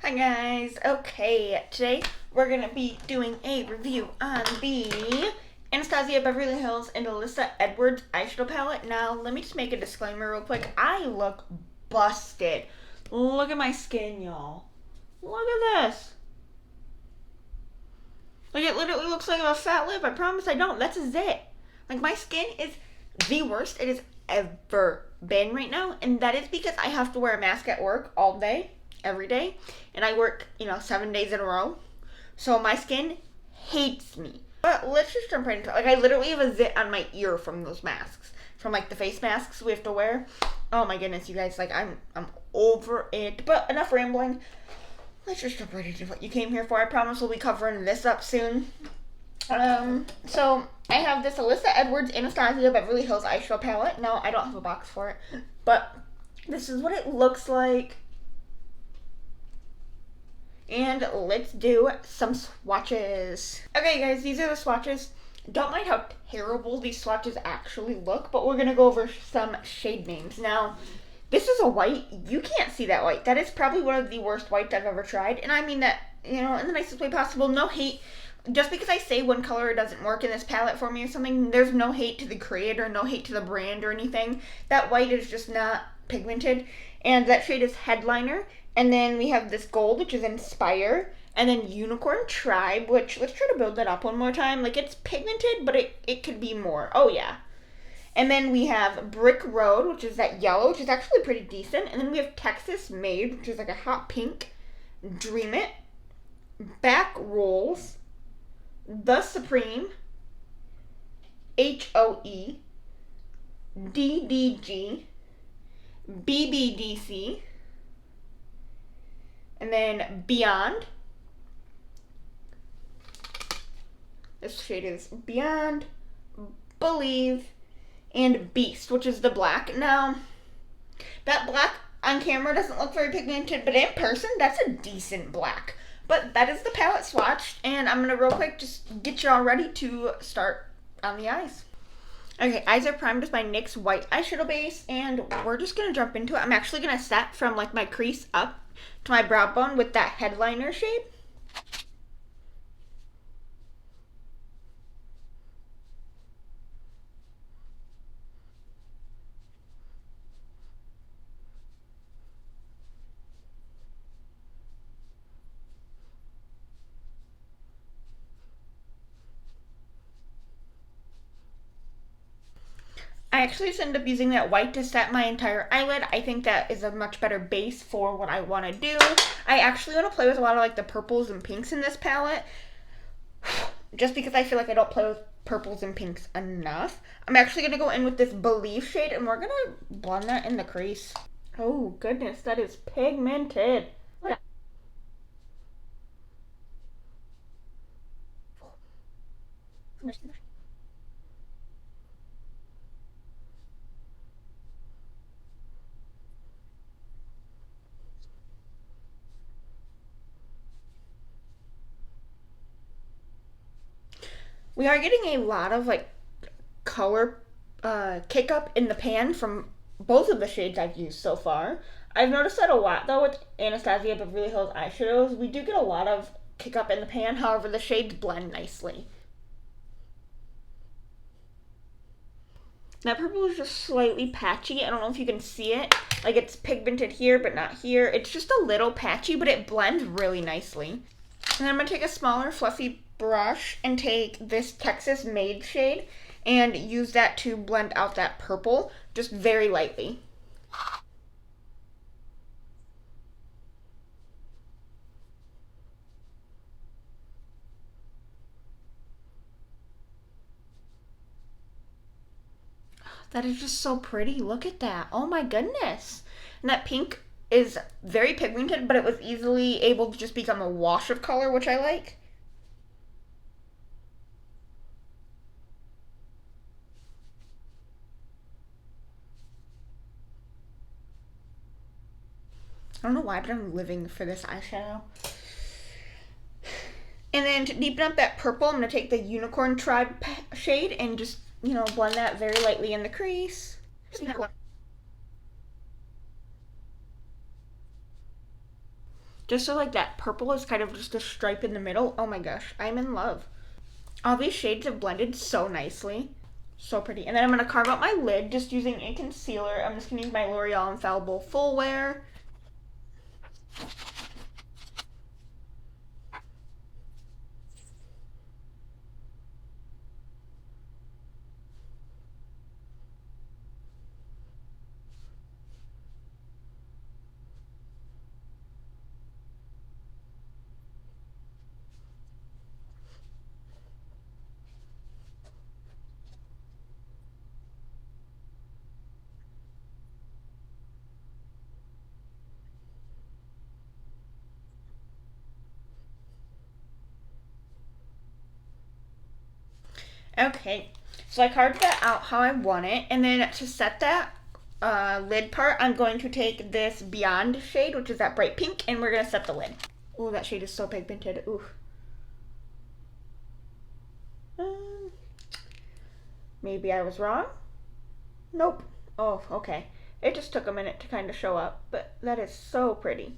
Hi guys, okay, today we're going to be doing a review on the Anastasia Beverly Hills and Alyssa Edwards eyeshadow palette. Now, let me just make a disclaimer real quick. I look busted. Look at my skin, y'all. Look at this. Like, it literally looks like a fat lip. I promise I don't. That's a zit. Like, my skin is the worst it has ever been right now, and that is because I have to wear a mask at work all day, every day, and I work, 7 days in a row. So my skin hates me. But let's just jump right into it. Like, I literally have a zit on my ear from those masks, from like the face masks we have to wear. Oh my goodness, you guys, like I'm over it. But enough rambling. Let's just jump right into what you came here for. I promise we'll be covering this up soon. So I have this Alyssa Edwards Anastasia Beverly Hills eyeshadow palette. No, I don't have a box for it, but this is what it looks like. And let's do some swatches. Okay guys, these are the swatches. Don't mind how terrible these swatches actually look, but we're gonna go over some shade names. Now, this is a white. You can't see that white. That is probably one of the worst whites I've ever tried. And I mean that, in the nicest way possible. No hate. Just because I say one color doesn't work in this palette for me or something, there's no hate to the creator, no hate to the brand or anything. That white is just not pigmented. And that shade is Headliner. And then we have this gold, which is Inspire. And then Unicorn Tribe, which, let's try to build that up one more time. Like, it's pigmented, but it could be more. Oh, yeah. And then we have Brick Road, which is that yellow, which is actually pretty decent. And then we have Texas Made, which is like a hot pink. Dream It. Back Rolls. The Supreme. HOE. DDG. BBDC. And then Beyond. This shade is Beyond, Believe, and Beast, which is the black. Now, that black on camera doesn't look very pigmented, but in person, that's a decent black. But that is the palette swatched, and I'm going to real quick just get you all ready to start on the eyes. Okay, eyes are primed with my NYX white eyeshadow base, and we're just going to jump into it. I'm actually going to set from like my crease up to my brow bone with that Headliner shade. I actually just ended up using that white to set my entire eyelid. I think that is a much better base for what I want to do. I actually want to play with a lot of like the purples and pinks in this palette, just because I feel like I don't play with purples and pinks enough. I'm actually going to go in with this Believe shade, and we're going to blend that in the crease. Oh goodness, that is pigmented. We are getting a lot of like color kick up in the pan from both of the shades I've used so far. I've noticed that a lot though with Anastasia Beverly Hills eyeshadows. We do get a lot of kick up in the pan, however the shades blend nicely. That purple is just slightly patchy. I don't know if you can see it. Like, it's pigmented here but not here. It's just a little patchy, but it blends really nicely. And then I'm going to take a smaller fluffy brush and take this Texas Made shade and use that to blend out that purple just very lightly. That is just so pretty. Look at that. Oh my goodness. And that pink is very pigmented, but it was easily able to just become a wash of color, which I like. I don't know why, but I'm living for this eyeshadow. And then to deepen up that purple, I'm going to take the Unicorn Tribe shade and just, blend that very lightly in the crease. Just so like that purple is kind of just a stripe in the middle. Oh my gosh, I'm in love. All these shades have blended so nicely. So pretty. And then I'm going to carve out my lid just using a concealer. I'm just going to use my L'Oreal Infallible Full Wear. Okay, so I carved that out how I want it, and then to set that lid part, I'm going to take this Beyond shade, which is that bright pink, and we're going to set the lid. Oh, that shade is so pigmented. Ooh. Maybe I was wrong? Nope. Oh, okay. It just took a minute to kind of show up, but that is so pretty.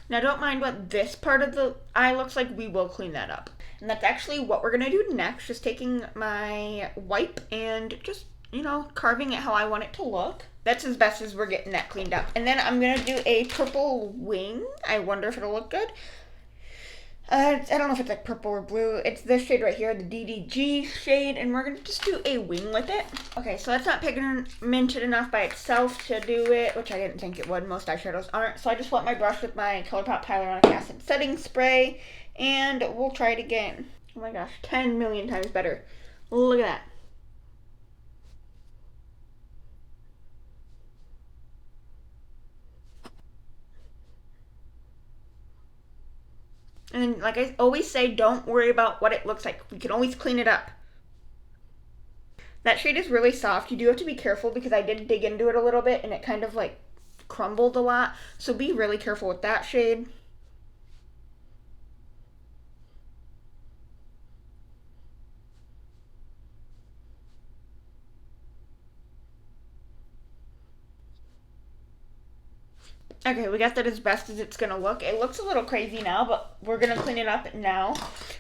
Now don't mind what this part of the eye looks like, we will clean that up. And that's actually what we're gonna do next, just taking my wipe and just, carving it how I want it to look. That's as best as we're getting that cleaned up. And then I'm gonna do a purple wing. I wonder if it'll look good. I don't know if it's like purple or blue. It's this shade right here, the DDG shade, and we're going to just do a wing with it. Okay, so that's not pigmented enough by itself to do it, which I didn't think it would. Most eyeshadows aren't. So I just wet my brush with my ColourPop Hyaluronic Acid Setting Spray, and we'll try it again. Oh my gosh, 10 million times better. Look at that. And like I always say, don't worry about what it looks like. We can always clean it up. That shade is really soft. You do have to be careful because I did dig into it a little bit and it kind of like crumbled a lot. So be really careful with that shade. Okay, we got that as best as it's gonna look. It looks a little crazy now, but we're gonna clean it up now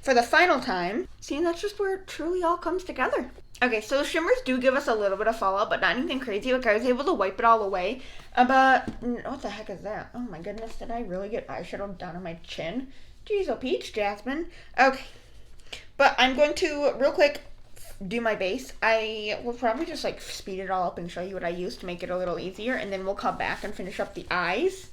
for the final time. See, that's just where it truly all comes together. Okay, so the shimmers do give us a little bit of fallout, but not anything crazy. Like, I was able to wipe it all away. But, what the heck is that? Oh my goodness, did I really get eyeshadow down on my chin? Jeez, oh peach, Jasmine. Okay, but I'm going to, real quick, do my base. I will probably just like speed it all up and show you what I use to make it a little easier, and then we'll come back and finish up the eyes.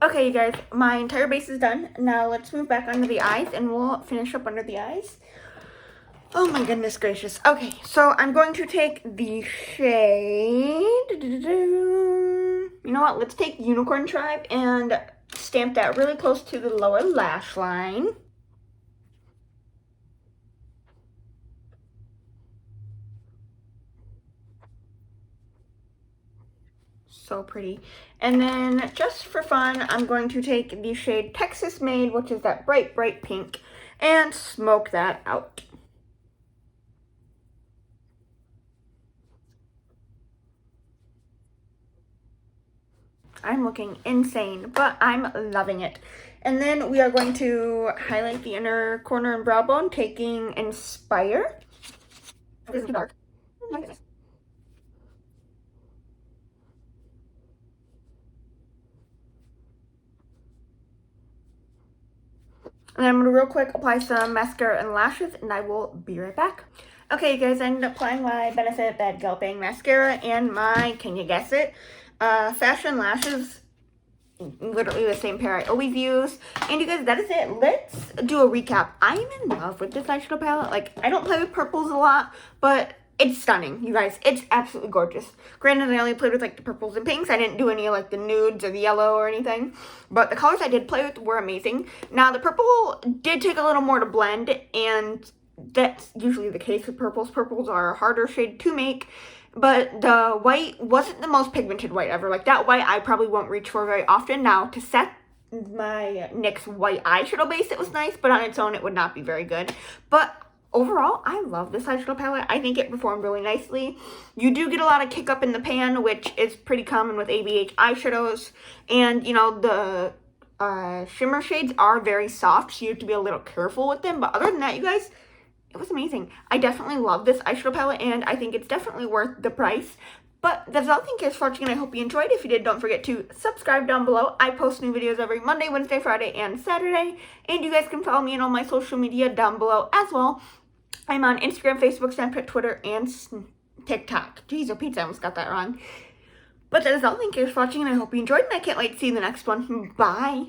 Okay, you guys, my entire base is done. Now let's move back under the eyes and we'll finish up under the eyes. Oh my goodness gracious. Okay, so I'm going to take the shade. You know what? Let's take Unicorn Tribe and stamp that really close to the lower lash line. So pretty. And then just for fun, I'm going to take the shade Texas Made, which is that bright, bright pink, and smoke that out. I'm looking insane, but I'm loving it. And then we are going to highlight the inner corner and brow bone, taking Inspire. This is too dark. And I'm going to real quick apply some mascara and lashes, and I will be right back. Okay, you guys, I ended up applying my Benefit Bad Gal Bang mascara and my, can you guess it, Fashion Lashes. Literally the same pair I always use. And you guys, that is it. Let's do a recap. I am in love with this eyeshadow palette. Like, I don't play with purples a lot, but it's stunning, you guys. It's absolutely gorgeous. Granted, I only played with, like, the purples and pinks. I didn't do any, like, the nudes or the yellow or anything. But the colors I did play with were amazing. Now, the purple did take a little more to blend, and that's usually the case with purples. Purples are a harder shade to make. But the white wasn't the most pigmented white ever. Like, that white I probably won't reach for very often. Now, to set my NYX white eyeshadow base, it was nice, but on its own, it would not be very good. But overall, I love this eyeshadow palette. I think it performed really nicely. You do get a lot of kick up in the pan, which is pretty common with ABH eyeshadows. And, you know, the shimmer shades are very soft, so you have to be a little careful with them. But other than that, you guys, it was amazing. I definitely love this eyeshadow palette, and I think it's definitely worth the price. But that's all. Thank you guys for watching, and I hope you enjoyed. If you did, don't forget to subscribe down below. I post new videos every Monday, Wednesday, Friday, and Saturday. And you guys can follow me on all my social media down below as well. I'm on Instagram, Facebook, Snapchat, Twitter, and TikTok. Jeez, oh pizza, I almost got that wrong. But that is all. Thank you guys for watching, and I hope you enjoyed, and I can't wait to see you in the next one. Bye!